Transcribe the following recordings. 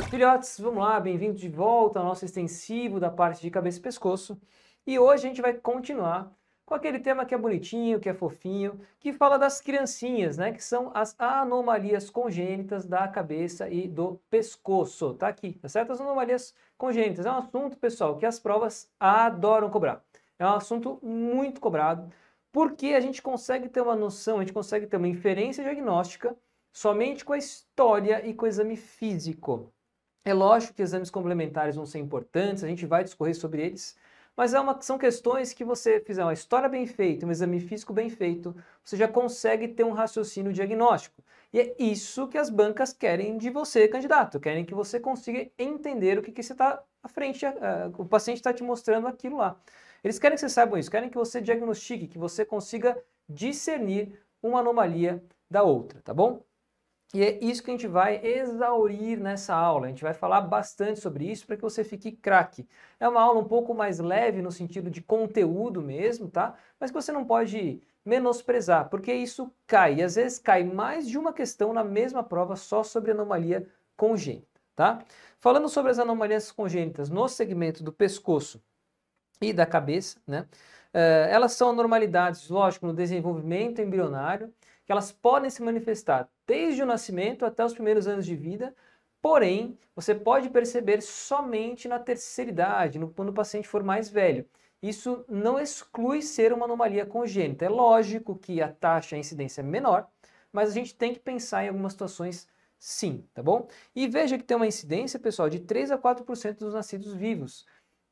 Filhotes, vamos lá, bem-vindos de volta ao nosso extensivo da parte de cabeça e pescoço. E hoje a gente vai continuar com aquele tema que é bonitinho, que é fofinho, que fala das criancinhas, né? Que são as anomalias congênitas da cabeça e do pescoço. Tá aqui, tá certo? As anomalias congênitas é um assunto, pessoal, que as provas adoram cobrar. É um assunto muito cobrado, porque a gente consegue ter uma noção, a gente consegue ter uma inferência diagnóstica somente com a história e com o exame físico. É lógico que exames complementares vão ser importantes, a gente vai discorrer sobre eles, mas são questões que você fizer uma história bem feita, um exame físico bem feito, você já consegue ter um raciocínio diagnóstico. E é isso que as bancas querem de você, candidato, querem que você consiga entender o que você está à frente, o paciente está te mostrando aquilo lá. Eles querem que você saiba isso, querem que você diagnostique, que você consiga discernir uma anomalia da outra, tá bom? E é isso que a gente vai exaurir nessa aula. A gente vai falar bastante sobre isso para que você fique craque. É uma aula um pouco mais leve no sentido de conteúdo mesmo, tá? Mas que você não pode menosprezar, porque isso cai. E às vezes cai mais de uma questão na mesma prova só sobre anomalia congênita, tá? Falando sobre as anomalias congênitas no segmento do pescoço e da cabeça, né? Elas são anormalidades, lógico, no desenvolvimento embrionário, que elas podem se manifestar desde o nascimento até os primeiros anos de vida, porém, você pode perceber somente na terceira idade, quando o paciente for mais velho. Isso não exclui ser uma anomalia congênita. É lógico que a taxa, a incidência é menor, mas a gente tem que pensar em algumas situações sim, tá bom? E veja que tem uma incidência, pessoal, de 3 a 4% dos nascidos vivos.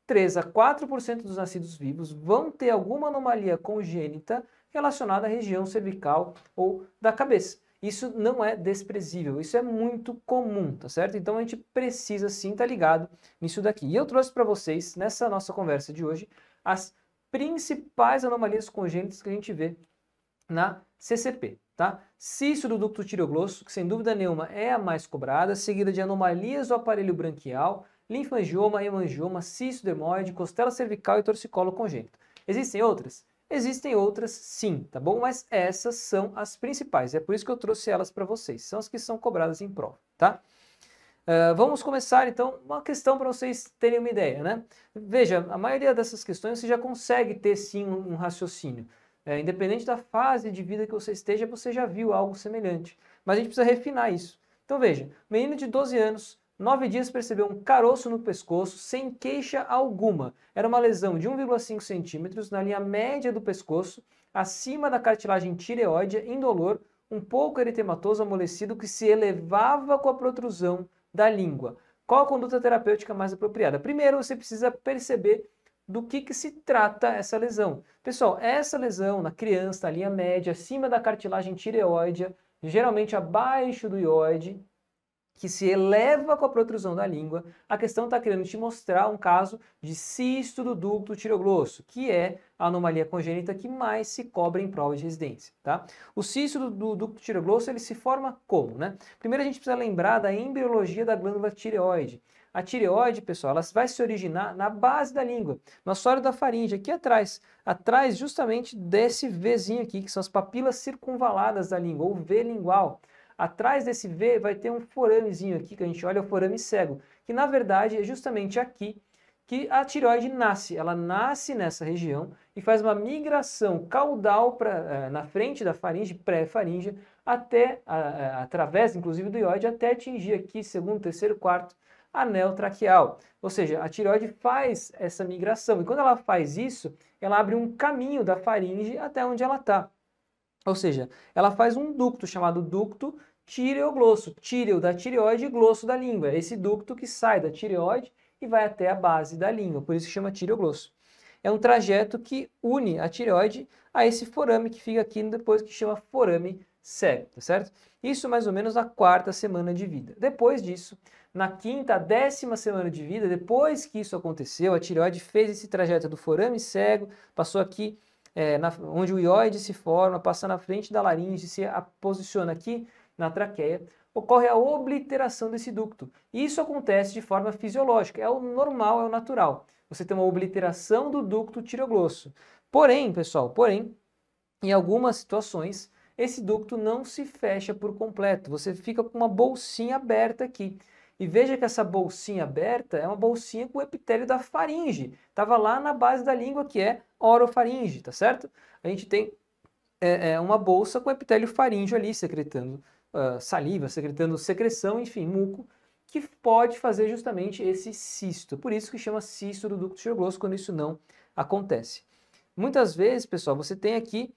3 a 4% dos nascidos vivos vão ter alguma anomalia congênita relacionada à região cervical ou da cabeça. Isso não é desprezível, isso é muito comum, tá certo? Então a gente precisa sim estar ligado nisso daqui. E eu trouxe para vocês, nessa nossa conversa de hoje, as principais anomalias congênitas que a gente vê na CCP, tá? Cisto do ducto tireoglosso, que sem dúvida nenhuma é a mais cobrada, seguida de anomalias do aparelho branquial, linfangioma, hemangioma, cisto dermoide, costela cervical e torcicolo congênito. Existem outras? Existem outras sim, tá bom? Mas essas são as principais, é por isso que eu trouxe elas para vocês, são as que são cobradas em prova, tá? Vamos começar então uma questão para vocês terem uma ideia, né? Veja, a maioria dessas questões você já consegue ter sim um raciocínio. Independente da fase de vida que você esteja, você já viu algo semelhante. Mas a gente precisa refinar isso. Então veja, menino de 12 anos, 9 dias percebeu um caroço no pescoço sem queixa alguma. Era uma lesão de 1,5 centímetros na linha média do pescoço, acima da cartilagem tireoide, indolor, um pouco eritematoso amolecido que se elevava com a protrusão da língua. Qual a conduta terapêutica mais apropriada? Primeiro, você precisa perceber do que se trata essa lesão. Pessoal, essa lesão na criança, na linha média, acima da cartilagem tireoide, geralmente abaixo do ióide, que se eleva com a protrusão da língua, a questão está querendo te mostrar um caso de cisto do ducto tireoglosso, que é a anomalia congênita que mais se cobra em prova de residência, tá? O cisto do ducto tireoglosso, ele se forma como, né? Primeiro a gente precisa lembrar da embriologia da glândula tireoide. A tireoide, pessoal, ela vai se originar na base da língua, no assoalho da faringe, aqui atrás justamente desse Vzinho aqui, que são as papilas circunvaladas da língua, ou V lingual. Atrás desse V vai ter um foramezinho aqui, que a gente olha o forame cego, que na verdade é justamente aqui que a tireoide nasce. Ela nasce nessa região e faz uma migração caudal na frente da faringe, pré-faringe, até, através inclusive do ióide, até atingir aqui, segundo, terceiro, quarto, anel traqueal. Ou seja, a tireoide faz essa migração. E quando ela faz isso, ela abre um caminho da faringe até onde ela está. Ou seja, ela faz um ducto chamado ducto tireoglosso, tíreo da tireoide e glosso da língua. É esse ducto que sai da tireoide e vai até a base da língua, por isso que chama tireoglosso. É um trajeto que une a tireoide a esse forame que fica aqui depois, que chama forame cego, tá certo? Isso mais ou menos na quarta semana de vida. Depois disso, na quinta, 10ª semana de vida, depois que isso aconteceu, a tireoide fez esse trajeto do forame cego, passou aqui onde o ióide se forma, passa na frente da laringe, se posiciona aqui na traqueia, ocorre a obliteração desse ducto. E isso acontece de forma fisiológica, é o normal, é o natural. Você tem uma obliteração do ducto tireoglosso. Porém, pessoal, em algumas situações, esse ducto não se fecha por completo, você fica com uma bolsinha aberta aqui. E veja que essa bolsinha aberta é uma bolsinha com o epitélio da faringe, estava lá na base da língua, que é orofaringe, tá certo? A gente tem uma bolsa com epitélio faríngeo ali, secretando saliva, secretando secreção, enfim, muco, que pode fazer justamente esse cisto. Por isso que chama cisto do ducto tiroglosso quando isso não acontece. Muitas vezes, pessoal, você tem aqui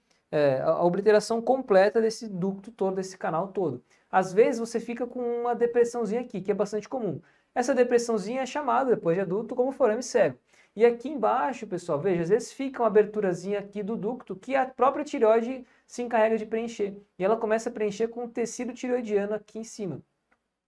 a obliteração completa desse ducto todo, desse canal todo. Às vezes você fica com uma depressãozinha aqui, que é bastante comum. Essa depressãozinha é chamada, depois de adulto, como forame cego. E aqui embaixo, pessoal, veja, às vezes fica uma aberturazinha aqui do ducto que a própria tireoide se encarrega de preencher. E ela começa a preencher com o tecido tireoidiano aqui em cima.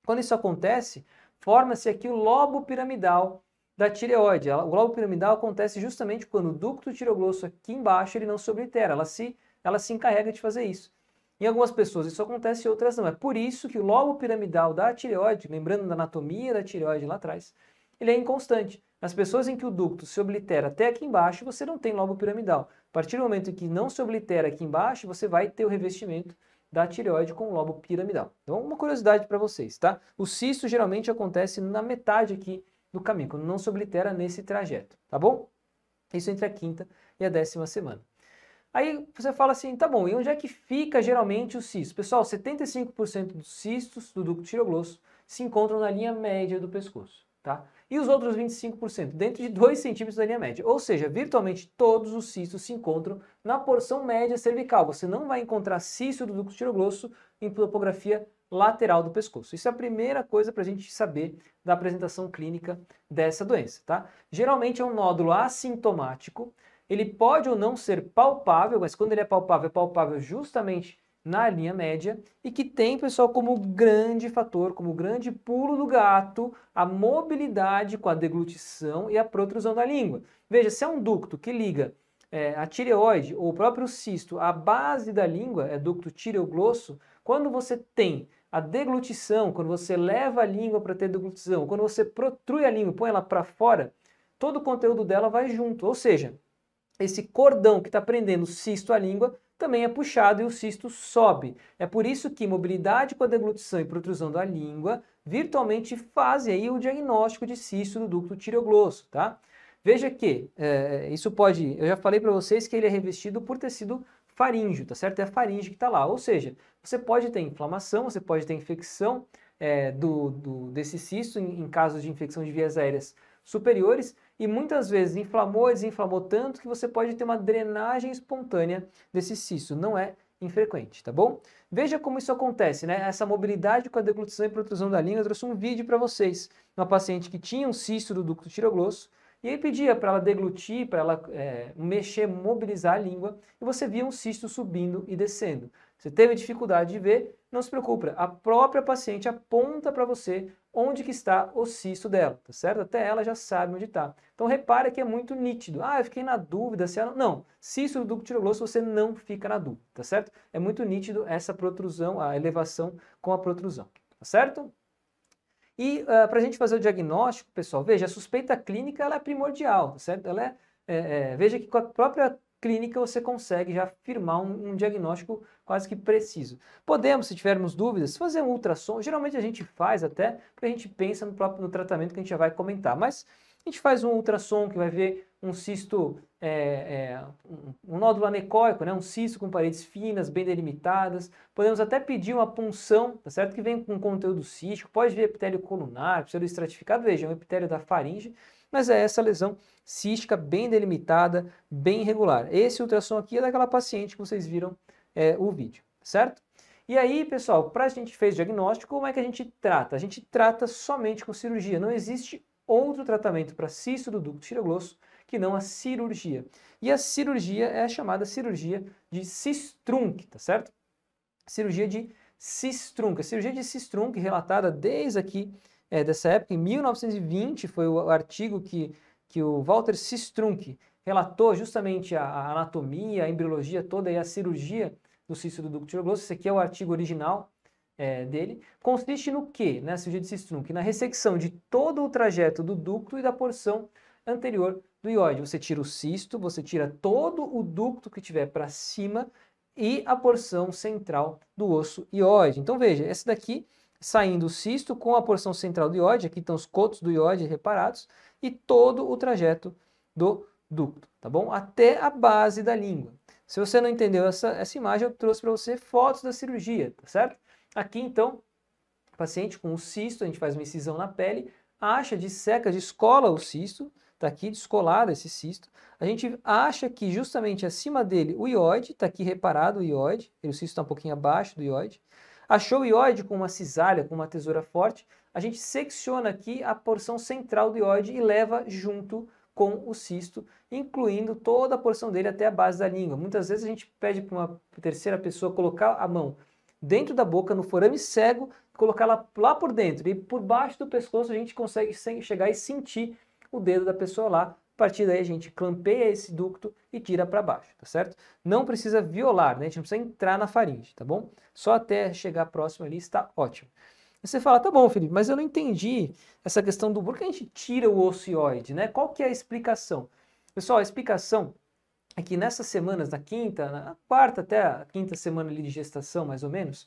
Quando isso acontece, forma-se aqui o lobo piramidal da tireoide. O lobo piramidal acontece justamente quando o ducto tiroglosso aqui embaixo ele não se oblitera, ela se encarrega de fazer isso. Em algumas pessoas isso acontece, em outras não. É por isso que o lobo piramidal da tireoide, lembrando da anatomia da tireoide lá atrás, ele é inconstante. Nas pessoas em que o ducto se oblitera até aqui embaixo, você não tem lobo piramidal. A partir do momento em que não se oblitera aqui embaixo, você vai ter o revestimento da tireoide com o lobo piramidal. Então, uma curiosidade para vocês, tá? O cisto geralmente acontece na metade aqui do caminho, quando não se oblitera nesse trajeto, tá bom? Isso entre a quinta e a 10ª semana. Aí você fala assim, tá bom, e onde é que fica geralmente o cisto? Pessoal, 75% dos cistos do ducto tiroglosso se encontram na linha média do pescoço, tá? E os outros 25% dentro de 2 centímetros da linha média. Ou seja, virtualmente todos os cistos se encontram na porção média cervical. Você não vai encontrar cisto do ducto tiroglosso em topografia lateral do pescoço. Isso é a primeira coisa para a gente saber da apresentação clínica dessa doença, tá? Geralmente é um nódulo assintomático. Ele pode ou não ser palpável, mas quando ele é palpável justamente na linha média, e que tem, pessoal, como grande fator, como grande pulo do gato, a mobilidade com a deglutição e a protrusão da língua. Veja, se é um ducto que liga a tireoide ou o próprio cisto à base da língua, é ducto tireoglosso, quando você tem a deglutição, quando você leva a língua para ter deglutição, quando você protrui a língua e põe ela para fora, todo o conteúdo dela vai junto, ou seja, esse cordão que está prendendo o cisto à língua também é puxado e o cisto sobe. É por isso que mobilidade com a deglutição e protrusão da língua virtualmente fazem aí o diagnóstico de cisto do ducto tireoglosso, tá? Veja que isso pode, eu já falei para vocês que ele é revestido por tecido faríngeo, tá certo? É a faringe que está lá, ou seja, você pode ter inflamação, você pode ter infecção desse cisto em casos de infecção de vias aéreas superiores, e muitas vezes inflamou e desinflamou tanto que você pode ter uma drenagem espontânea desse cisto. Não é infrequente, tá bom? Veja como isso acontece, né? Essa mobilidade com a deglutição e protrusão da língua. Eu trouxe um vídeo para vocês, uma paciente que tinha um cisto do ducto tiroglosso, e aí pedia para ela deglutir, para ela mexer, mobilizar a língua, e você via um cisto subindo e descendo. Você teve dificuldade de ver, não se preocupe, a própria paciente aponta para você onde que está o cisto dela, tá certo? Até ela já sabe onde está. Então repara que é muito nítido. Ah, eu fiquei na dúvida se ela... Não, cisto do ducto tiroglosso você não fica na dúvida, tá certo? É muito nítido essa protrusão, a elevação com a protrusão, tá certo? E para a gente fazer o diagnóstico, pessoal, veja, a suspeita clínica ela é primordial, tá certo? Ela veja que com a própria clínica você consegue já afirmar um diagnóstico quase que preciso. Podemos, se tivermos dúvidas, fazer um ultrassom. Geralmente a gente faz até, porque a gente pensa no tratamento que a gente já vai comentar. Mas a gente faz um ultrassom que vai ver um cisto, um nódulo anecóico, né? Um cisto com paredes finas, bem delimitadas. Podemos até pedir uma punção, tá certo? Que vem com conteúdo cístico. Pode vir epitélio colunar, epitélio estratificado. Veja, é um epitélio da faringe. Mas é essa lesão cística bem delimitada, bem irregular. Esse ultrassom aqui é daquela paciente que vocês viram o vídeo, certo? E aí, pessoal, para a gente fez o diagnóstico, como é que a gente trata? A gente trata somente com cirurgia. Não existe outro tratamento para cisto do ducto tiroglosso que não a cirurgia. E a cirurgia é a chamada cirurgia de Sistrunk, tá certo? Cirurgia de Sistrunk. A cirurgia de Sistrunk, relatada desde aqui dessa época, em 1920, foi o artigo que o Walter Sistrunk relatou justamente a anatomia, a embriologia toda e a cirurgia do cisto do ducto tiroglosso. Esse aqui é o artigo original dele. Consiste no quê? A cirurgia de Sistrunk? Na ressecção de todo o trajeto do ducto e da porção anterior do ióide. Você tira o cisto, você tira todo o ducto que tiver para cima e a porção central do osso ióide. Então veja, esse daqui saindo o cisto com a porção central do ióide, aqui estão os cotos do ióide reparados, e todo o trajeto do ducto, tá bom? Até a base da língua. Se você não entendeu essa imagem, eu trouxe para você fotos da cirurgia, tá certo? Aqui então, paciente com o cisto, a gente faz uma incisão na pele, acha, disseca, descola o cisto, está aqui descolado esse cisto. A gente acha que justamente acima dele o ióide, está aqui reparado o ióide, o cisto está um pouquinho abaixo do ióide. Achou o ióide com uma cisalha, com uma tesoura forte, a gente secciona aqui a porção central do ióide e leva junto com o cisto, incluindo toda a porção dele até a base da língua. Muitas vezes a gente pede para uma terceira pessoa colocar a mão dentro da boca, no forame cego, colocar lá por dentro, e por baixo do pescoço a gente consegue chegar e sentir o dedo da pessoa lá. A partir daí a gente clampeia esse ducto e tira para baixo, tá certo? Não precisa violar, né? A gente não precisa entrar na faringe, tá bom? Só até chegar próximo ali está ótimo. E você fala, tá bom, Felipe, mas eu não entendi essa questão do por que a gente tira o osso ióide, né? Qual que é a explicação? Pessoal, a explicação é que nessas semanas, na quinta, na quarta até a quinta semana ali de gestação, mais ou menos,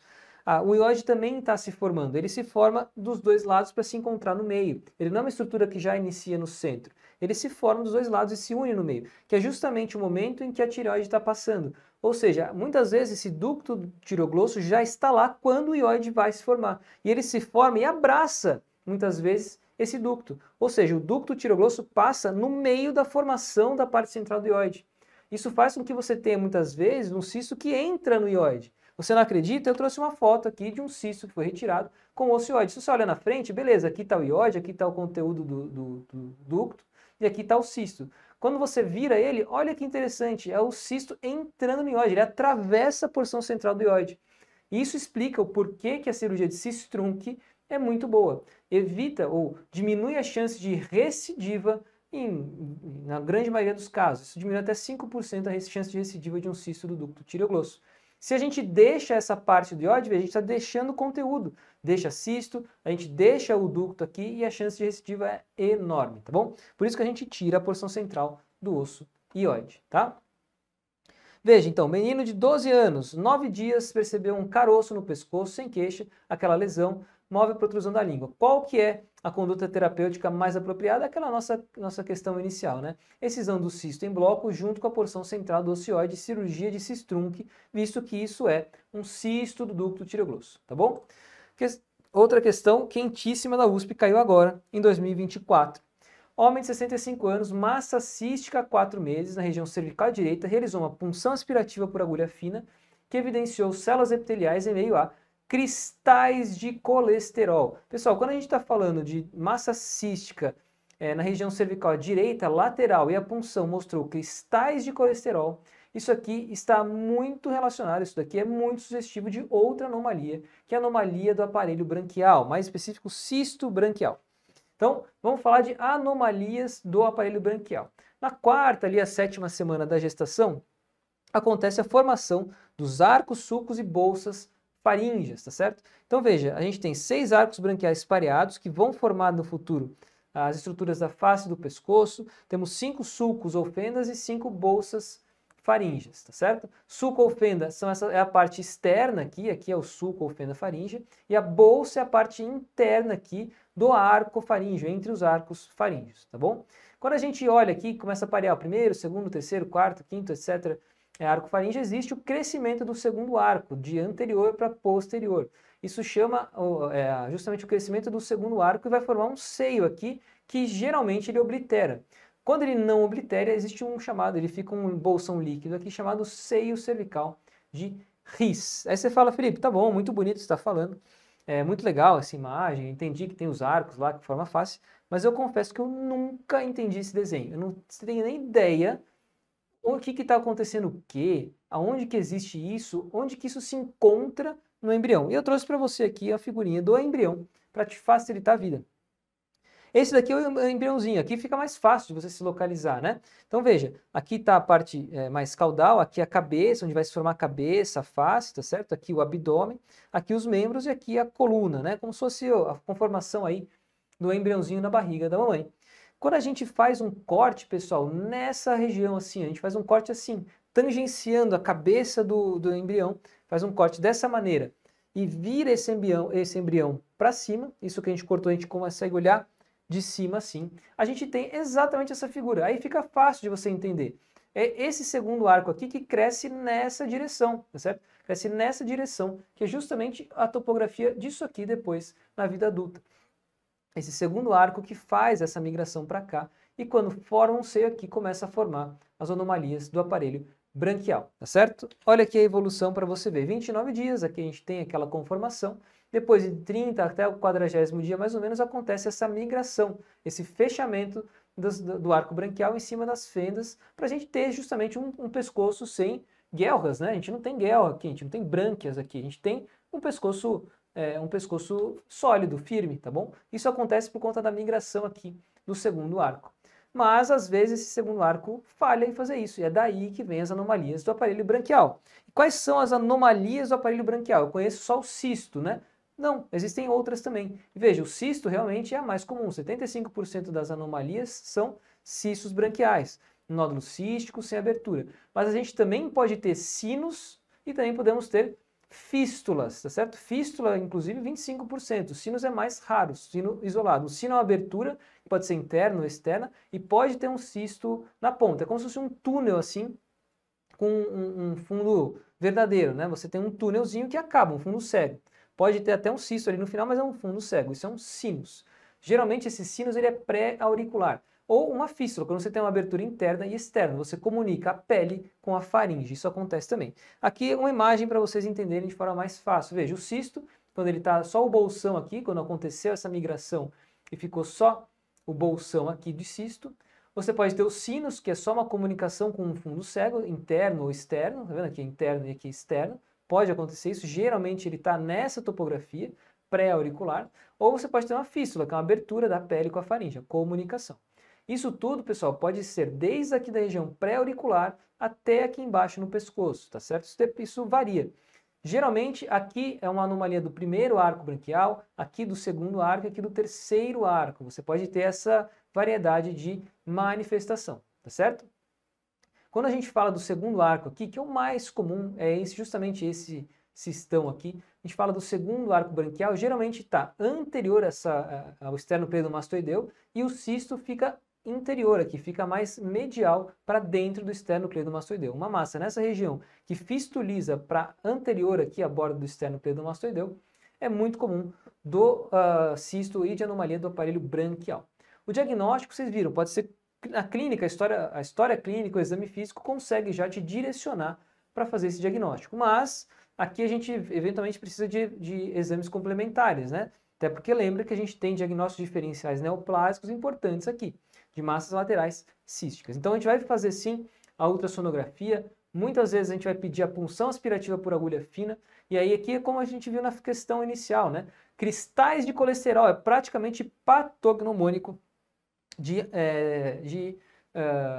o ióide também está se formando. Ele se forma dos dois lados para se encontrar no meio. Ele não é uma estrutura que já inicia no centro. Ele se forma dos dois lados e se une no meio, que é justamente o momento em que a tireoide está passando. Ou seja, muitas vezes esse ducto tiroglosso já está lá quando o ióide vai se formar. E ele se forma e abraça, muitas vezes, esse ducto. Ou seja, o ducto tiroglosso passa no meio da formação da parte central do ióide. Isso faz com que você tenha, muitas vezes, um cisto que entra no ióide. Você não acredita? Eu trouxe uma foto aqui de um cisto que foi retirado com osso ióide. Se você olha na frente, beleza, aqui está o ióide, aqui está o conteúdo do ducto e aqui está o cisto. Quando você vira ele, olha que interessante, é o cisto entrando no ióide, ele atravessa a porção central do ióide. Isso explica o porquê que a cirurgia de Sistrunk é muito boa. Evita ou diminui a chance de recidiva na grande maioria dos casos. Isso diminui até 5% a chance de recidiva de um cisto do ducto tiroglosso. Se a gente deixa essa parte do ióide, a gente está deixando o conteúdo. Deixa cisto, a gente deixa o ducto aqui e a chance de recidiva é enorme, tá bom? Por isso que a gente tira a porção central do osso ióide, tá? Veja, então, menino de 12 anos, 9 dias, percebeu um caroço no pescoço, sem queixa, aquela lesão, move a protrusão da língua. Qual que é a conduta terapêutica mais apropriada? Aquela nossa questão inicial, né? Excisão do cisto em bloco junto com a porção central do ocioide, cirurgia de Sistrunk, visto que isso é um cisto do ducto tiroglosso, tá bom? Outra questão quentíssima da USP caiu agora, em 2024. Homem de 65 anos, massa cística há 4 meses, na região cervical direita, realizou uma punção aspirativa por agulha fina, que evidenciou células epiteliais em meio a cristais de colesterol. Pessoal, quando a gente está falando de massa cística na região cervical direita, lateral, e a punção mostrou cristais de colesterol, isso aqui está muito relacionado, isso daqui é muito sugestivo de outra anomalia, que é a anomalia do aparelho branquial, mais específico, cisto branquial. Então, vamos falar de anomalias do aparelho branquial. Na quarta, ali a 7ª semana da gestação, acontece a formação dos arcos, sulcos e bolsas faríngeas, tá certo? Então veja, a gente tem 6 arcos branquiais pareados que vão formar no futuro as estruturas da face do pescoço, temos 5 sulcos ou fendas e 5 bolsas faríngeas, tá certo? Sulco ou fenda é a parte externa aqui é o sulco ou fenda faríngea, e a bolsa é a parte interna aqui do arco faríngeo, entre os arcos faríngeos, tá bom? Quando a gente olha aqui, começa a parear o primeiro, segundo, terceiro, quarto, quinto, etc., arco faríngeo, existe o crescimento do segundo arco, de anterior para posterior. Isso chama justamente o crescimento do segundo arco e vai formar um seio aqui, que geralmente ele oblitera. Quando ele não oblitera, existe ele fica um bolsão líquido aqui chamado seio cervical de His. Aí você fala, Felipe, tá bom, muito bonito o que você está falando, é muito legal essa imagem, entendi que tem os arcos lá que forma a face, mas eu confesso que eu nunca entendi esse desenho, eu não tenho nem ideia o que está acontecendo o quê, aonde que existe isso, onde que isso se encontra no embrião. E eu trouxe para você aqui a figurinha do embrião, para te facilitar a vida. Esse daqui é o embriãozinho, aqui fica mais fácil de você se localizar, né? Então veja, aqui está a parte mais caudal, aqui a cabeça, onde vai se formar a cabeça, a face, tá certo? Aqui o abdômen, aqui os membros e aqui a coluna, né? Como se fosse a conformação aí do embriãozinho na barriga da mamãe. Quando a gente faz um corte, pessoal, nessa região assim, a gente faz um corte assim, tangenciando a cabeça do embrião, faz um corte dessa maneira e vira esse embrião para cima, isso que a gente cortou, a gente consegue olhar de cima assim, a gente tem exatamente essa figura. Aí fica fácil de você entender. É esse segundo arco aqui que cresce nessa direção, tá certo? Cresce nessa direção, que é justamente a topografia disso aqui depois na vida adulta. Esse segundo arco que faz essa migração para cá, e quando forma um seio aqui, começa a formar as anomalias do aparelho branquial, tá certo? Olha aqui a evolução para você ver. 29 dias, aqui a gente tem aquela conformação. Depois de 30 até o 40º dia, mais ou menos, acontece essa migração, esse fechamento do arco branquial em cima das fendas, para a gente ter justamente um pescoço sem guelras, né? A gente não tem guelra aqui, a gente não tem brânquias aqui, a gente tem um pescoço sólido, firme, tá bom? Isso acontece por conta da migração aqui do segundo arco. Mas, às vezes, esse segundo arco falha em fazer isso, e é daí que vem as anomalias do aparelho branquial. E quais são as anomalias do aparelho branquial? Eu conheço só o cisto, né? Não, existem outras também. E veja, o cisto realmente é a mais comum, 75% das anomalias são cistos branquiais, nódulos císticos sem abertura. Mas a gente também pode ter sinos e também podemos ter fístulas, tá certo? Fístula, inclusive, 25%. Sinos é mais raro, sino isolado. O sino é uma abertura, pode ser interna ou externa, e pode ter um cisto na ponta. É como se fosse um túnel, assim, com um fundo verdadeiro, né? Você tem um túnelzinho que acaba, um fundo cego. Pode ter até um cisto ali no final, mas é um fundo cego. Isso é um sinus. Geralmente, esse sinus ele é pré-auricular. Ou uma fístula, quando você tem uma abertura interna e externa, você comunica a pele com a faringe, isso acontece também. Aqui uma imagem para vocês entenderem de forma mais fácil. Veja, o cisto, quando ele está só o bolsão aqui, quando aconteceu essa migração e ficou só o bolsão aqui de cisto, você pode ter o sinus, que é só uma comunicação com um fundo cego, interno ou externo, tá vendo aqui interno e aqui externo, pode acontecer isso, geralmente ele está nessa topografia, pré-auricular, ou você pode ter uma fístula, que é uma abertura da pele com a faringe, a comunicação. Isso tudo, pessoal, pode ser desde aqui da região pré-auricular até aqui embaixo no pescoço, tá certo? Isso varia. Geralmente, aqui é uma anomalia do primeiro arco branquial, aqui do segundo arco e aqui do terceiro arco. Você pode ter essa variedade de manifestação, tá certo? Quando a gente fala do segundo arco aqui, que é o mais comum, é justamente esse cistão aqui, a gente fala do segundo arco branquial, geralmente está anterior ao esternocleidomastoideu e o cisto fica interior aqui, fica mais medial para dentro do esternocleidomastoideu. Uma massa nessa região que fistuliza para anterior aqui à borda do esternocleidomastoideu é muito comum do cisto e de anomalia do aparelho branquial. O diagnóstico, vocês viram, pode ser a clínica, a história clínica, o exame físico consegue já te direcionar para fazer esse diagnóstico, mas aqui a gente eventualmente precisa de exames complementares, né? Até porque lembra que a gente tem diagnósticos diferenciais neoplásicos importantes aqui, de massas laterais císticas. Então a gente vai fazer sim a ultrassonografia, muitas vezes a gente vai pedir a punção aspirativa por agulha fina, e aí aqui é como a gente viu na questão inicial, né? Cristais de colesterol é praticamente patognomônico de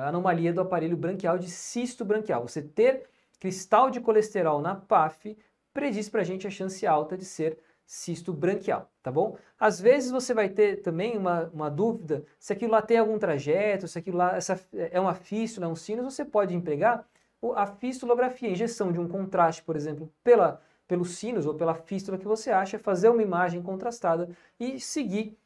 anomalia do aparelho branquial, de cisto branquial. Você ter cristal de colesterol na PAF prediz para a gente a chance alta de ser cisto branquial, tá bom? Às vezes você vai ter também uma dúvida se aquilo lá tem algum trajeto, se aquilo lá é uma fístula, é um sinus, você pode empregar a fistulografia, a injeção de um contraste, por exemplo, pelo sinus ou pela fístula que você acha, fazer uma imagem contrastada e seguir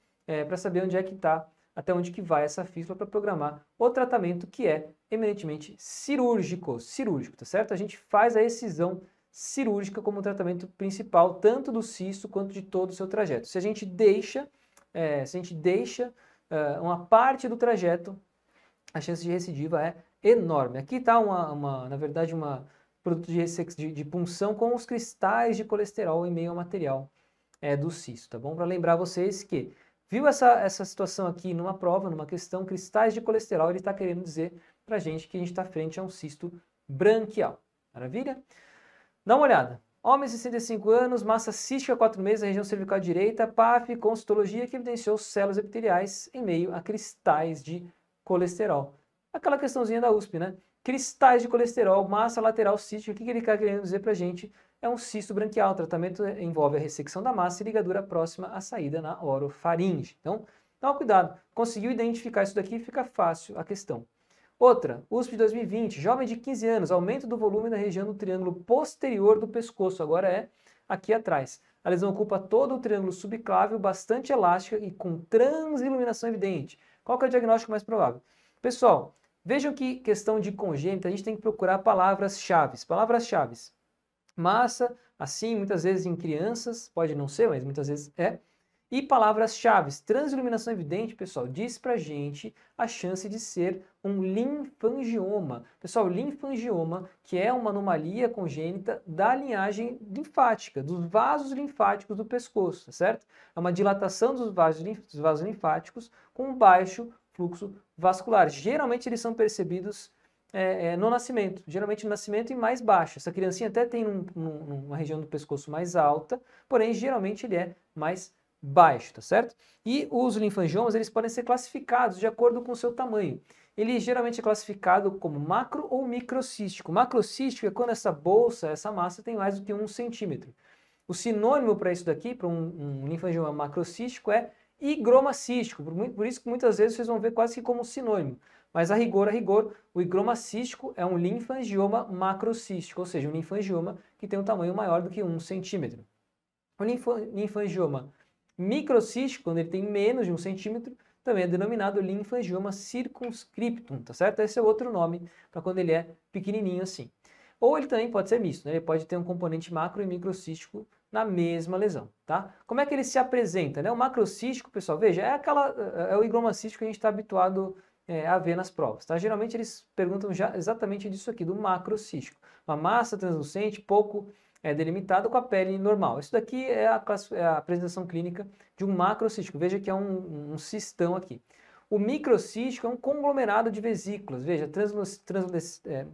para saber onde é que está, até onde que vai essa fístula para programar o tratamento que é eminentemente cirúrgico, tá certo? A gente faz a excisão cirúrgica como tratamento principal, tanto do cisto quanto de todo o seu trajeto. Se a gente deixa, uma parte do trajeto, a chance de recidiva é enorme. Aqui está na verdade, uma produto de punção com os cristais de colesterol em meio ao material do cisto, tá bom? Para lembrar vocês que viu essa situação aqui numa prova, numa questão, cristais de colesterol, ele está querendo dizer para a gente que a gente está frente a um cisto branquial. Maravilha? Dá uma olhada. Homem, 65 anos, massa cística 4 meses na região cervical direita, PAF com citologia que evidenciou células epiteliais em meio a cristais de colesterol. Aquela questãozinha da USP, né? Cristais de colesterol, massa lateral cística, o que ele está querendo dizer para a gente? É um cisto branquial. O tratamento envolve a ressecção da massa e ligadura próxima à saída na orofaringe. Então, dá um cuidado. Conseguiu identificar isso daqui, fica fácil a questão. Outra, USP de 2020, jovem de 15 anos, aumento do volume na região do triângulo posterior do pescoço, agora é aqui atrás. A lesão ocupa todo o triângulo subclávio, bastante elástica e com transiluminação evidente. Qual que é o diagnóstico mais provável? Pessoal, vejam que questão de congênita, a gente tem que procurar palavras-chave. Palavras-chave. Massa, assim, muitas vezes em crianças, pode não ser, mas muitas vezes é. E palavras-chave, transiluminação evidente, pessoal, diz pra gente a chance de ser um linfangioma. Pessoal, linfangioma, que é uma anomalia congênita da linhagem linfática, dos vasos linfáticos do pescoço, certo? É uma dilatação dos vasos linfáticos com baixo fluxo vascular. Geralmente eles são percebidos no nascimento, geralmente no nascimento e mais baixo. Essa criancinha até tem uma região do pescoço mais alta, porém geralmente ele é mais baixo, tá certo? E os linfangiomas, eles podem ser classificados de acordo com o seu tamanho. Ele geralmente é classificado como macro ou microcístico. Macrocístico é quando essa bolsa, essa massa tem mais do que 1 centímetro. O sinônimo para isso daqui, para um linfangioma macrocístico, é higromacístico. Por isso que muitas vezes vocês vão ver quase que como sinônimo. Mas a rigor, o higromacístico é um linfangioma macrocístico, ou seja, um linfangioma que tem um tamanho maior do que 1 centímetro. O linfangioma microcístico, quando ele tem menos de 1 centímetro, também é denominado linfangioma circunscriptum, tá certo? Esse é outro nome para quando ele é pequenininho assim. Ou ele também pode ser misto, né? Ele pode ter um componente macro e microcístico na mesma lesão, tá? Como é que ele se apresenta, né? O macrocístico, pessoal, veja, é o higromacístico que a gente está habituado a ver nas provas, tá? Geralmente eles perguntam já exatamente disso aqui, do macrocístico. Uma massa translucente, pouco delimitado com a pele normal. Isso daqui é a apresentação clínica de um macrocístico. Veja que é um cistão aqui. O microcístico é um conglomerado de vesículas, veja,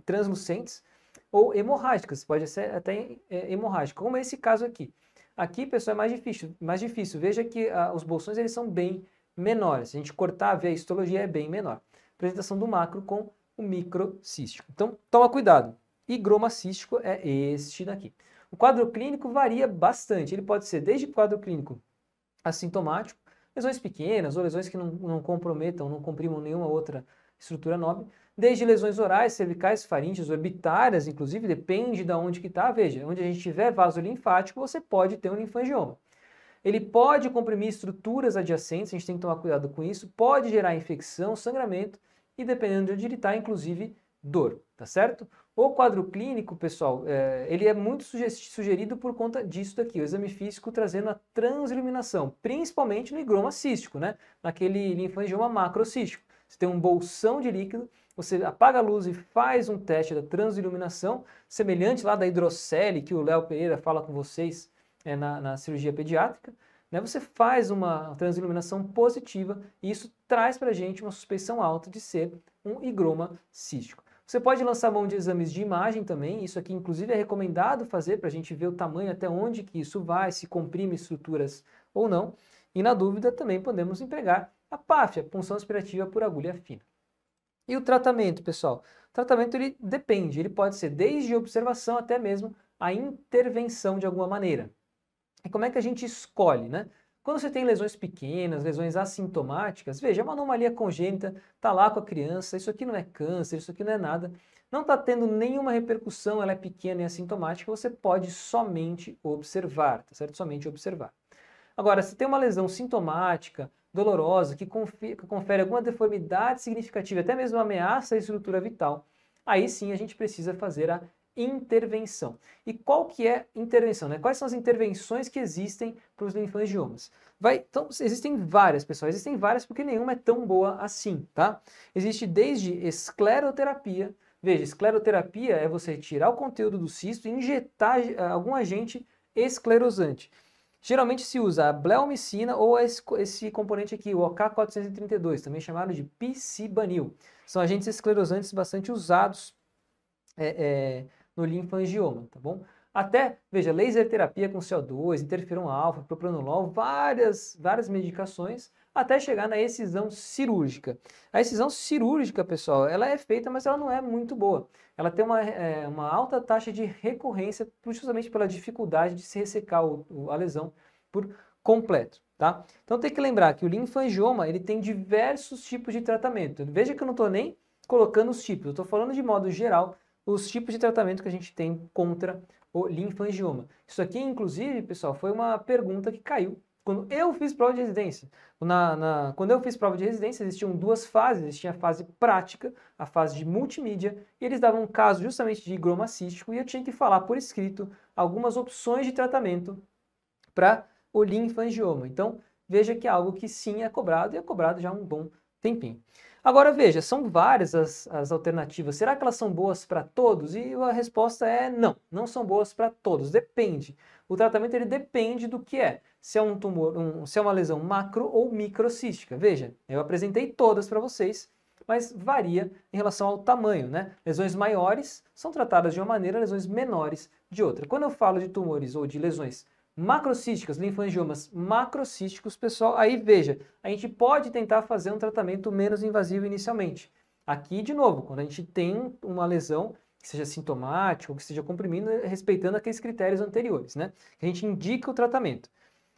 translucentes ou hemorrágicas, pode ser até hemorrágica, como esse caso aqui. Aqui, pessoal, é mais difícil. Veja que os bolsões eles são bem menores. Se a gente cortar, ver a histologia é bem menor. Apresentação do macro com o microcístico. Então, toma cuidado. Higromacístico é este daqui. O quadro clínico varia bastante. Ele pode ser desde quadro clínico assintomático, lesões pequenas ou lesões que não comprometam, não comprimam nenhuma outra estrutura nobre, desde lesões orais, cervicais, faríngeas, orbitárias, inclusive, depende de onde que está. Veja, onde a gente tiver vaso linfático, você pode ter um linfangioma. Ele pode comprimir estruturas adjacentes, a gente tem que tomar cuidado com isso, pode gerar infecção, sangramento e, dependendo de onde ele está, inclusive, dor, tá certo? O quadro clínico, pessoal, ele é muito sugerido por conta disso daqui, o exame físico trazendo a transiluminação, principalmente no higroma cístico, né? Naquele linfangioma macrocístico. Você tem um bolsão de líquido, você apaga a luz e faz um teste da transiluminação, semelhante lá da hidrocele que o Léo Pereira fala com vocês na cirurgia pediátrica, né? Você faz uma transiluminação positiva e isso traz para a gente uma suspeição alta de ser um higroma cístico. Você pode lançar mão de exames de imagem também, isso aqui inclusive é recomendado fazer para a gente ver o tamanho, até onde que isso vai, se comprime estruturas ou não. E na dúvida também podemos empregar a PAF, a punção aspirativa por agulha fina. E o tratamento, pessoal? O tratamento ele depende, ele pode ser desde observação até mesmo a intervenção de alguma maneira. E como é que a gente escolhe, né? Quando você tem lesões pequenas, lesões assintomáticas, veja, é uma anomalia congênita, está lá com a criança, isso aqui não é câncer, isso aqui não é nada, não está tendo nenhuma repercussão, ela é pequena e assintomática, você pode somente observar, tá certo? Somente observar. Agora, se tem uma lesão sintomática, dolorosa, que confere alguma deformidade significativa, até mesmo ameaça à estrutura vital, aí sim a gente precisa fazer a intervenção. E qual que é intervenção, né? Quais são as intervenções que existem para os linfangiomas? Então, existem várias, pessoal, existem várias porque nenhuma é tão boa assim, tá? Existe desde escleroterapia. Veja, escleroterapia é você tirar o conteúdo do cisto e injetar algum agente esclerosante. Geralmente se usa a bleomicina ou esse componente aqui, o OK432, também chamado de picibanil. São agentes esclerosantes bastante usados no linfangioma, tá bom? Até, veja, laser terapia com CO2, interferon alfa, propranolol, várias medicações, até chegar na excisão cirúrgica. A excisão cirúrgica, pessoal, ela é feita, mas ela não é muito boa. Ela tem uma alta taxa de recorrência, justamente pela dificuldade de se ressecar a lesão por completo, tá? Então tem que lembrar que o linfangioma, ele tem diversos tipos de tratamento. Veja que eu não estou nem colocando os tipos. Eu estou falando de modo geral os tipos de tratamento que a gente tem contra o linfangioma. Isso aqui, inclusive, pessoal, foi uma pergunta que caiu quando eu fiz prova de residência. Quando eu fiz prova de residência, existiam duas fases. Existia a fase prática, a fase de multimídia, e eles davam um caso justamente de higroma cístico, e eu tinha que falar por escrito algumas opções de tratamento para o linfangioma. Então, veja que é algo que sim é cobrado, e é cobrado já há um bom tempinho. Agora veja, são várias as alternativas. Será que elas são boas para todos? E a resposta é não, não são boas para todos. Depende. O tratamento ele depende do que é. Se é um tumor, se é uma lesão macro ou microcística. Veja, eu apresentei todas para vocês, mas varia em relação ao tamanho, né? Lesões maiores são tratadas de uma maneira, lesões menores de outra. Quando eu falo de tumores ou de lesões macrocísticas, linfangiomas macrocísticos, pessoal, aí veja, a gente pode tentar fazer um tratamento menos invasivo inicialmente. Aqui, de novo, quando a gente tem uma lesão que seja sintomática ou que esteja comprimindo, respeitando aqueles critérios anteriores, né? A gente indica o tratamento.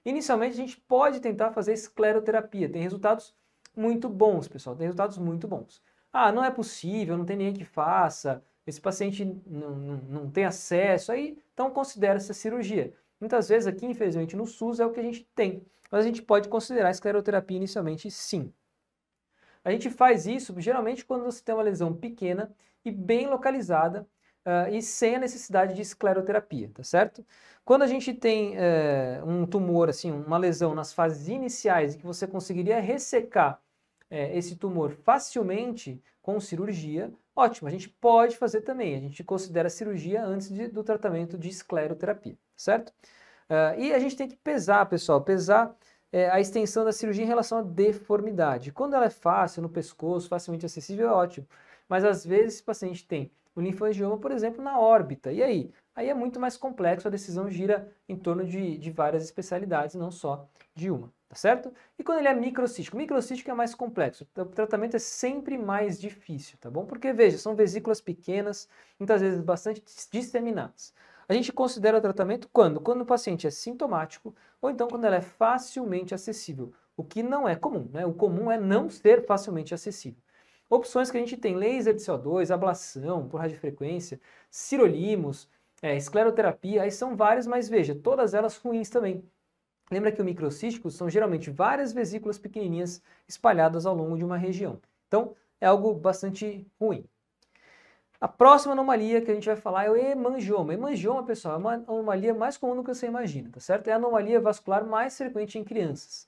Inicialmente, a gente pode tentar fazer escleroterapia. Tem resultados muito bons, pessoal, tem resultados muito bons. Ah, não é possível, não tem ninguém que faça, esse paciente não tem acesso, aí então considera essa cirurgia. Muitas vezes aqui, infelizmente, no SUS é o que a gente tem, mas a gente pode considerar a escleroterapia inicialmente sim. A gente faz isso geralmente quando você tem uma lesão pequena e bem localizada e sem a necessidade de escleroterapia, tá certo? Quando a gente tem um tumor, assim, uma lesão nas fases iniciais e que você conseguiria ressecar esse tumor facilmente com cirurgia, ótimo, a gente pode fazer também, a gente considera a cirurgia antes do tratamento de escleroterapia, certo? E a gente tem que pesar, pessoal, pesar a extensão da cirurgia em relação à deformidade. Quando ela é fácil, no pescoço, facilmente acessível, é ótimo. Mas às vezes o paciente tem o linfangioma, por exemplo, na órbita. E aí? Aí é muito mais complexo, a decisão gira em torno de várias especialidades, não só de uma, tá certo? E quando ele é microcístico? Microcístico é mais complexo, o tratamento é sempre mais difícil, tá bom? Porque, veja, são vesículas pequenas, muitas vezes bastante disseminadas. A gente considera o tratamento quando? Quando o paciente é sintomático ou então quando ela é facilmente acessível, o que não é comum, né? O comum é não ser facilmente acessível. Opções que a gente tem: laser de CO2, ablação por radiofrequência, sirolimos, escleroterapia, aí são várias, mas veja, todas elas ruins também. Lembra que o microcístico são geralmente várias vesículas pequenininhas espalhadas ao longo de uma região. Então, é algo bastante ruim. A próxima anomalia que a gente vai falar é o hemangioma. Hemangioma, pessoal, é uma anomalia mais comum do que você imagina, tá certo? É a anomalia vascular mais frequente em crianças.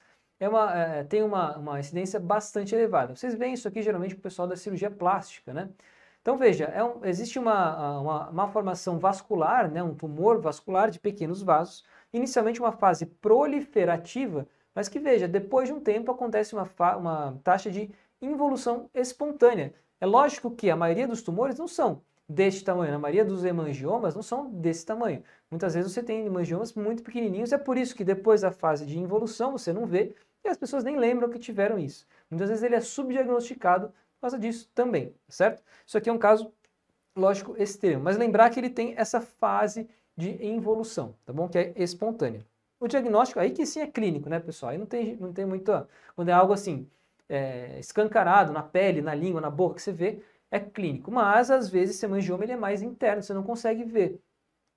Tem uma incidência bastante elevada. Vocês veem isso aqui geralmente com o pessoal da cirurgia plástica, né? Então veja, existe uma formação vascular, né, um tumor vascular de pequenos vasos, inicialmente uma fase proliferativa, mas que veja, depois de um tempo acontece uma taxa de involução espontânea. É lógico que a maioria dos tumores não são deste tamanho, a maioria dos hemangiomas não são desse tamanho. Muitas vezes você tem hemangiomas muito pequenininhos, é por isso que depois da fase de involução você não vê e as pessoas nem lembram que tiveram isso. Muitas vezes ele é subdiagnosticado por causa disso também, certo? Isso aqui é um caso, lógico, extremo, mas lembrar que ele tem essa fase de involução, tá bom? Que é espontânea. O diagnóstico, aí que sim é clínico, né, pessoal? Aí não tem muito, quando é algo assim, escancarado na pele, na língua, na boca, que você vê, é clínico. Mas, às vezes, esse hemangioma ele é mais interno, você não consegue ver.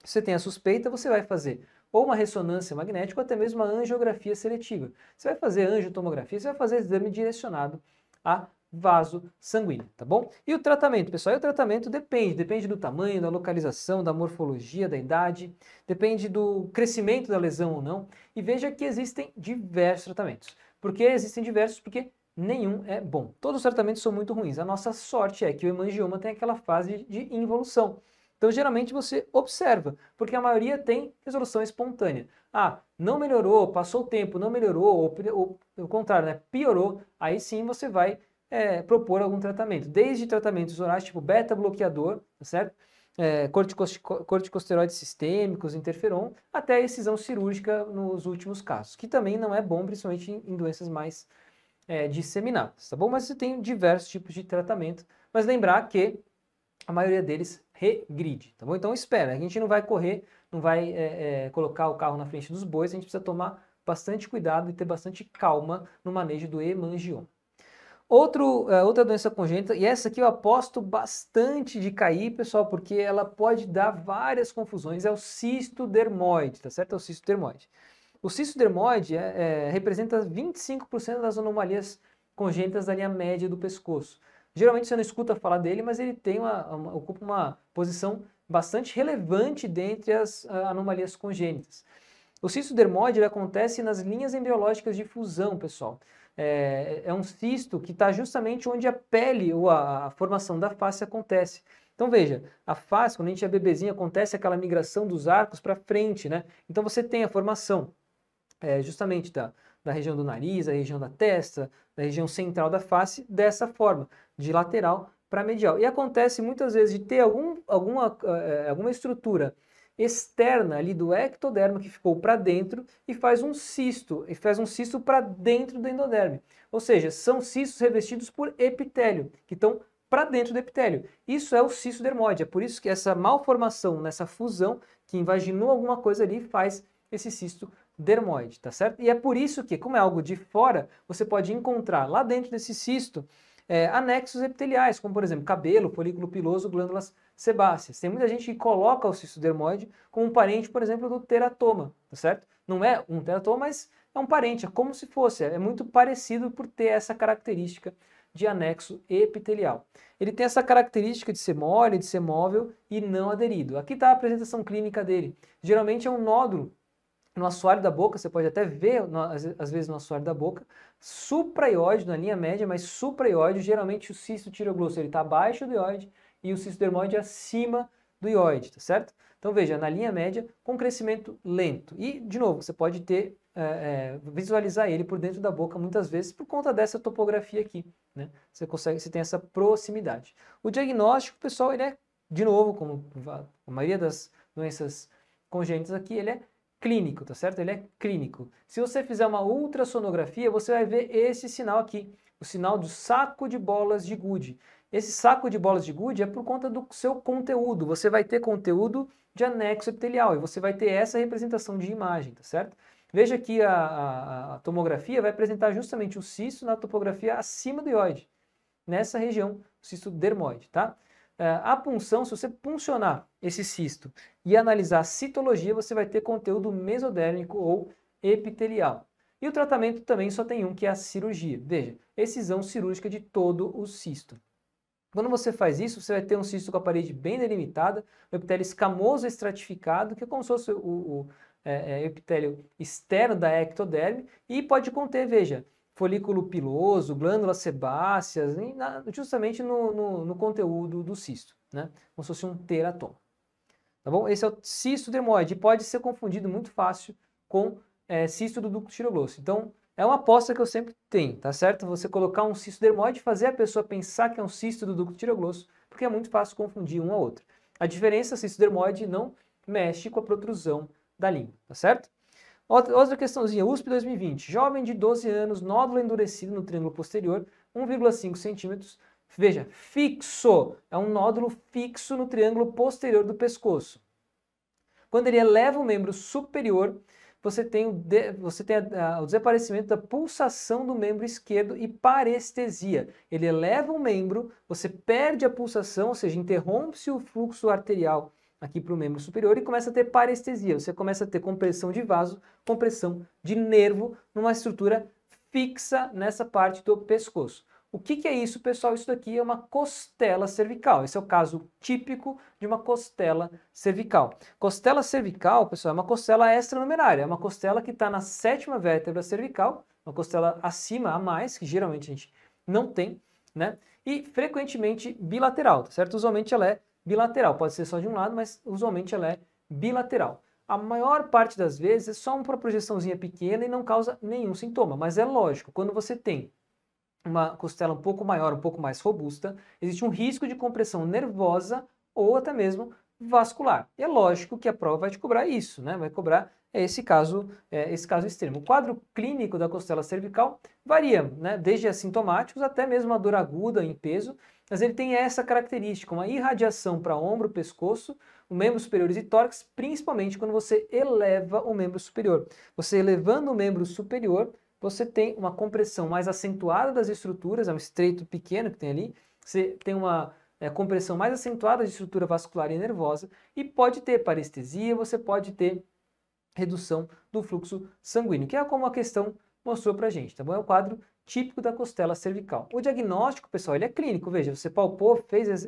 Se você tem a suspeita, você vai fazer ou uma ressonância magnética ou até mesmo uma angiografia seletiva. Você vai fazer angiotomografia, você vai fazer exame direcionado a vaso sanguíneo, tá bom? E o tratamento, pessoal? E o tratamento depende do tamanho, da localização, da morfologia, da idade, depende do crescimento da lesão ou não. E veja que existem diversos tratamentos. Por que existem diversos? Porque nenhum é bom. Todos os tratamentos são muito ruins. A nossa sorte é que o hemangioma tem aquela fase de involução. Então, geralmente você observa, porque a maioria tem resolução espontânea. Ah, não melhorou, passou o tempo, não melhorou, ou pelo contrário, né, piorou, aí sim você vai propor algum tratamento. Desde tratamentos orais, tipo beta-bloqueador, tá certo? Corticosteroides sistêmicos, interferon, até a excisão cirúrgica nos últimos casos, que também não é bom, principalmente em doenças mais disseminadas, tá bom? Mas você tem diversos tipos de tratamento, mas lembrar que a maioria deles regride, tá bom? Então espera, a gente não vai correr, não vai colocar o carro na frente dos bois, a gente precisa tomar bastante cuidado e ter bastante calma no manejo do hemangioma. Outra doença congênita, e essa aqui eu aposto bastante de cair, pessoal, porque ela pode dar várias confusões, é o cisto dermoide, tá certo? É o cisto dermoide. O cisto dermoide representa 25% das anomalias congênitas da linha média do pescoço. Geralmente você não escuta falar dele, mas ele ocupa uma posição bastante relevante dentre as anomalias congênitas. O cisto dermoide ele acontece nas linhas embriológicas de fusão, pessoal. É um cisto que está justamente onde a pele ou a formação da face acontece. Então veja, a face, quando a gente é bebezinho, acontece aquela migração dos arcos para frente, né? Então você tem a formação justamente da região do nariz, da região da testa, da região central da face, dessa forma, de lateral para medial. E acontece muitas vezes de ter alguma estrutura externa ali do ectoderma que ficou para dentro e faz um cisto para dentro do endoderme. Ou seja, são cistos revestidos por epitélio, que estão para dentro do epitélio. Isso é o cisto dermoide, é por isso que essa malformação nessa fusão que invaginou alguma coisa ali faz esse cisto dermoide, tá certo? E é por isso que, como é algo de fora, você pode encontrar lá dentro desse cisto anexos epiteliais, como por exemplo cabelo, folículo piloso, glândulas sebáceas. Tem muita gente que coloca o cisto dermoide como um parente, por exemplo, do teratoma, tá certo? Não é um teratoma, mas é um parente, é como se fosse, é muito parecido por ter essa característica de anexo epitelial. Ele tem essa característica de ser mole, de ser móvel e não aderido. Aqui está a apresentação clínica dele. Geralmente é um nódulo no assoalho da boca, você pode até ver, às vezes, no assoalho da boca, supraioide, na linha média, mas supraioide, geralmente o cisto tiroglosso está abaixo do ióide e o cisto dermoide acima do ióide, tá certo? Então veja, na linha média, com crescimento lento. E, de novo, você pode visualizar ele por dentro da boca muitas vezes por conta dessa topografia aqui, né? Você tem essa proximidade. O diagnóstico, pessoal, ele é, de novo, como a maioria das doenças congênitas aqui, ele é clínico, tá certo? Ele é clínico. Se você fizer uma ultrassonografia, você vai ver esse sinal aqui, o sinal do saco de bolas de Gude. Esse saco de bolas de Gude é por conta do seu conteúdo. Você vai ter conteúdo de anexo epitelial e você vai ter essa representação de imagem, tá certo? Veja que a tomografia vai apresentar justamente o cisto na topografia acima do ióide, nessa região, o cisto dermoide, tá? A punção, se você puncionar esse cisto e analisar a citologia, você vai ter conteúdo mesodérmico ou epitelial. E o tratamento também só tem um, que é a cirurgia. Veja, excisão cirúrgica de todo o cisto. Quando você faz isso, você vai ter um cisto com a parede bem delimitada, o epitélio escamoso estratificado, que é como se fosse o epitélio externo da ectoderme, e pode conter, veja, folículo piloso, glândulas sebáceas, justamente no conteúdo do cisto, né? Como se fosse um teratoma. Tá bom? Esse é o cisto dermoide, pode ser confundido muito fácil com cisto do ducto tiroglosso. Então, é uma aposta que eu sempre tenho, tá certo? Você colocar um cisto dermoide e fazer a pessoa pensar que é um cisto do ducto tiroglosso, porque é muito fácil confundir um ao outro. A diferença, o cisto dermoide não mexe com a protrusão da língua, tá certo? Outra questãozinha, USP 2020, jovem de 12 anos, nódulo endurecido no triângulo posterior, 1,5 centímetros, veja, fixo, é um nódulo fixo no triângulo posterior do pescoço. Quando ele eleva o membro superior, você tem o desaparecimento da pulsação do membro esquerdo e parestesia. Ele eleva o membro, você perde a pulsação, ou seja, interrompe-se o fluxo arterial aqui para o membro superior e começa a ter parestesia. Você começa a ter compressão de vaso, compressão de nervo numa estrutura fixa nessa parte do pescoço. O que é isso, pessoal? Isso daqui é uma costela cervical. Esse é o caso típico de uma costela cervical. Costela cervical, pessoal, é uma costela extranumerária. É uma costela que está na 7ª vértebra cervical, uma costela acima, a mais, que geralmente a gente não tem, né? E frequentemente bilateral, tá certo? Usualmente ela é bilateral, pode ser só de um lado, mas usualmente ela é bilateral. A maior parte das vezes é só uma projeçãozinha pequena e não causa nenhum sintoma, mas é lógico, quando você tem uma costela um pouco maior, um pouco mais robusta, existe um risco de compressão nervosa ou até mesmo vascular. E é lógico que a prova vai te cobrar isso, né? Vai cobrar esse caso extremo. O quadro clínico da costela cervical varia, né? Desde assintomáticos até mesmo a dor aguda em peso, mas ele tem essa característica, uma irradiação para ombro, pescoço, o membro superior e tórax, principalmente quando você eleva o membro superior. Você elevando o membro superior, você tem uma compressão mais acentuada das estruturas, é um estreito pequeno que tem ali, você tem uma compressão mais acentuada de estrutura vascular e nervosa e pode ter parestesia, você pode ter redução do fluxo sanguíneo, que é como a questão mostrou pra gente, tá bom? É o quadro típico da costela cervical. O diagnóstico, pessoal, ele é clínico, veja, você palpou, fez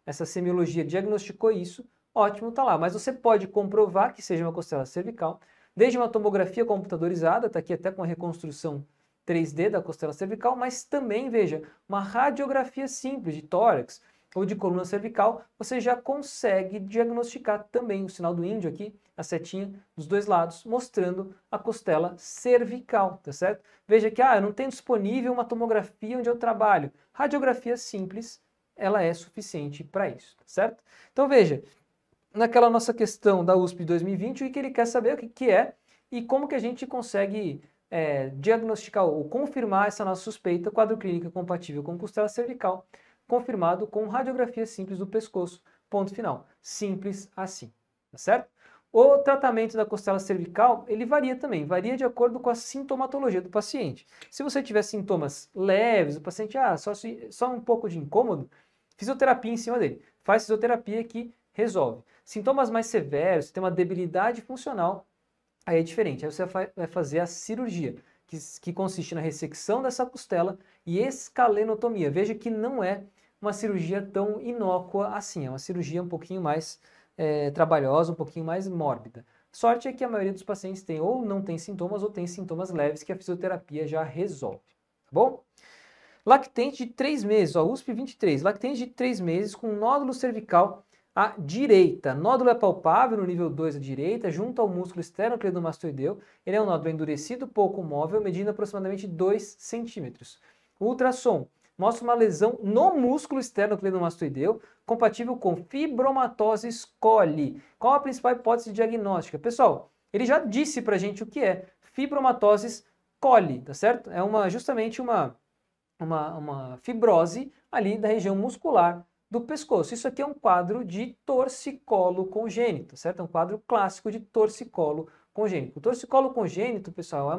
essa semiologia, diagnosticou isso, ótimo, tá lá. Mas você pode comprovar que seja uma costela cervical, desde uma tomografia computadorizada, tá aqui até com a reconstrução 3D da costela cervical, mas também, veja, uma radiografia simples de tórax ou de coluna cervical, você já consegue diagnosticar também o sinal do índio aqui, a setinha dos dois lados, mostrando a costela cervical, tá certo? Veja que, eu não tenho disponível uma tomografia onde eu trabalho. Radiografia simples, ela é suficiente para isso, tá certo? Então veja, naquela nossa questão da USP 2020, o que ele quer saber, o que é e como que a gente consegue diagnosticar ou confirmar essa nossa suspeita, quadro clínico compatível com costela cervical, confirmado com radiografia simples do pescoço, ponto final. Simples assim, tá certo? O tratamento da costela cervical, ele varia também, varia de acordo com a sintomatologia do paciente. Se você tiver sintomas leves, o paciente, só um pouco de incômodo, fisioterapia em cima dele. Faz fisioterapia que resolve. Sintomas mais severos, se tem uma debilidade funcional, aí é diferente. Aí você vai fazer a cirurgia, que consiste na ressecção dessa costela e escalenotomia. Veja que não é uma cirurgia tão inócua assim, é uma cirurgia um pouquinho mais trabalhosa, um pouquinho mais mórbida. Sorte é que a maioria dos pacientes tem ou não tem sintomas ou tem sintomas leves que a fisioterapia já resolve, tá bom? Lactente de 3 meses, USP 23, lactente de 3 meses com nódulo cervical à direita. Nódulo é palpável no nível 2 à direita, junto ao músculo esternocleidomastoideu. Ele é um nódulo endurecido, pouco móvel, medindo aproximadamente 2 centímetros. O ultrassom mostra uma lesão no músculo esternocleidomastoideu, compatível com fibromatose coli. Qual a principal hipótese diagnóstica? Pessoal, ele já disse pra gente o que é fibromatose coli, tá certo? É justamente uma fibrose ali da região muscular do pescoço. Isso aqui é um quadro de torcicolo congênito, certo? É um quadro clássico de torcicolo congênito. O torcicolo congênito, pessoal,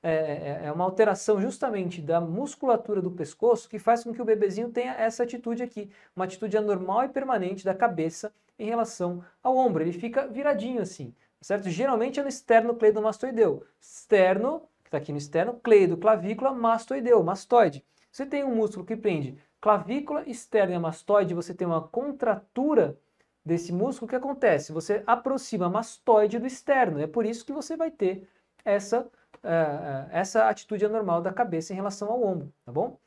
é uma alteração justamente da musculatura do pescoço que faz com que o bebezinho tenha essa atitude aqui, uma atitude anormal e permanente da cabeça em relação ao ombro. Ele fica viradinho assim, certo? Geralmente é no esternocleidomastoideu. Externo, que está aqui no externo, cleido, clavícula, mastoideu, mastoide. Você tem um músculo que prende clavícula externa e mastoide, você tem uma contratura desse músculo, o que acontece? Você aproxima a mastoide do externo, é por isso que você vai ter essa atitude anormal da cabeça em relação ao ombro, tá bom?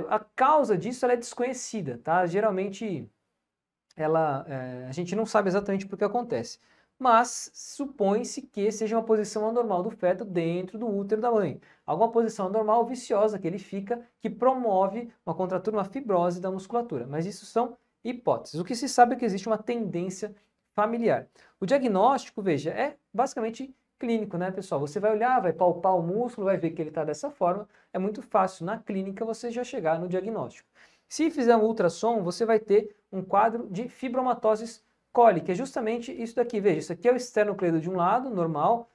A causa disso ela é desconhecida, tá? Geralmente a gente não sabe exatamente por que acontece, mas supõe-se que seja uma posição anormal do feto dentro do útero da mãe. Alguma posição anormal viciosa que ele fica, que promove uma contratura, uma fibrose da musculatura. Mas isso são hipóteses. O que se sabe é que existe uma tendência familiar. O diagnóstico, veja, é basicamente clínico, né, pessoal? Você vai olhar, vai palpar o músculo, vai ver que ele está dessa forma. É muito fácil na clínica você já chegar no diagnóstico. Se fizer um ultrassom, você vai ter um quadro de fibromatose coli, que é justamente isso daqui. Veja, isso aqui é o esternocleido de um lado, normal,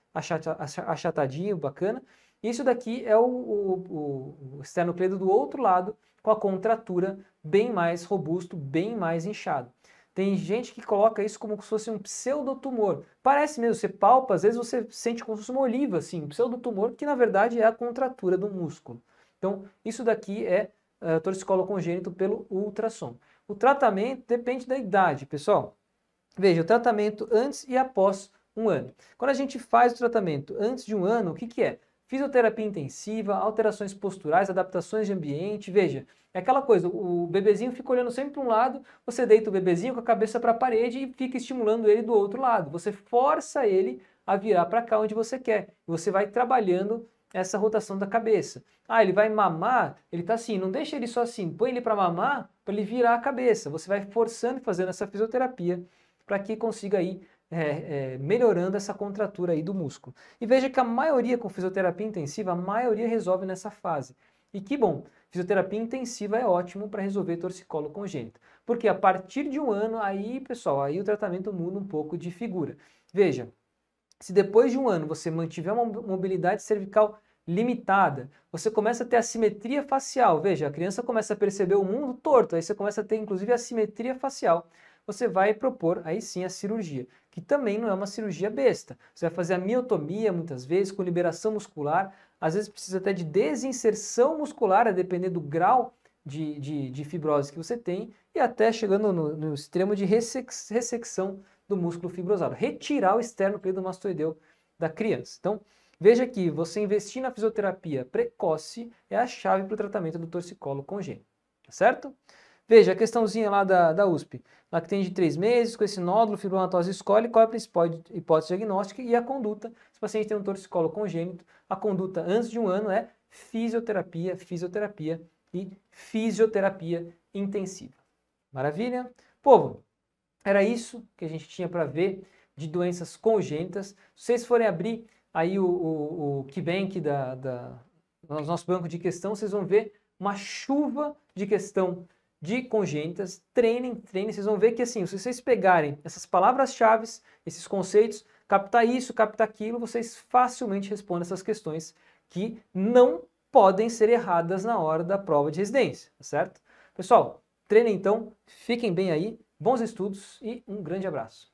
achatadinho, bacana. Isso daqui é o esternocleido do outro lado, com a contratura bem mais robusto, bem mais inchado. Tem gente que coloca isso como se fosse um pseudotumor. Parece mesmo, você palpa, às vezes você sente como se fosse uma oliva, assim, um pseudotumor, que na verdade é a contratura do músculo. Então, isso daqui é torcicolo congênito pelo ultrassom. O tratamento depende da idade, pessoal. Veja, o tratamento antes e após um ano. Quando a gente faz o tratamento antes de um ano, o que é? Fisioterapia intensiva, alterações posturais, adaptações de ambiente. Veja, é aquela coisa, o bebezinho fica olhando sempre para um lado, você deita o bebezinho com a cabeça para a parede e fica estimulando ele do outro lado. Você força ele a virar para cá onde você quer. Você vai trabalhando essa rotação da cabeça. Ele vai mamar, ele está assim, não deixa ele só assim, põe ele para mamar, para ele virar a cabeça. Você vai forçando e fazendo essa fisioterapia para que consiga ir melhorando essa contratura aí do músculo. E veja que a maioria com fisioterapia intensiva, a maioria resolve nessa fase. E que bom, fisioterapia intensiva é ótimo para resolver torcicolo congênito. Porque a partir de um ano, aí, pessoal, aí o tratamento muda um pouco de figura. Veja, se depois de um ano você mantiver uma mobilidade cervical limitada. Você começa a ter assimetria facial. Veja, a criança começa a perceber o mundo torto, aí você começa a ter inclusive assimetria facial. Você vai propor aí sim a cirurgia, que também não é uma cirurgia besta. Você vai fazer a miotomia muitas vezes com liberação muscular, às vezes precisa até de desinserção muscular, a depender do grau de fibrose que você tem, e até chegando no extremo de ressecção do músculo fibrosado, retirar o externo cleidomastoideu da criança. Então, veja que você investir na fisioterapia precoce é a chave para o tratamento do torcicolo congênito, tá certo? Veja a questãozinha lá da USP, lá que tem de 3 meses, com esse nódulo, fibromatose, escolhe qual é a principal hipótese diagnóstica e a conduta. Se o paciente tem um torcicolo congênito, a conduta antes de 1 ano é fisioterapia, fisioterapia e fisioterapia intensiva. Maravilha? Povo, era isso que a gente tinha para ver de doenças congênitas. Se vocês forem abrir aí o KeyBank no nosso banco de questão, vocês vão ver uma chuva de questão de congênitas. Treinem, vocês vão ver que assim, se vocês pegarem essas palavras-chave, esses conceitos, captar isso, captar aquilo, vocês facilmente respondem essas questões que não podem ser erradas na hora da prova de residência, tá certo? Pessoal, treinem então, fiquem bem aí, bons estudos e um grande abraço.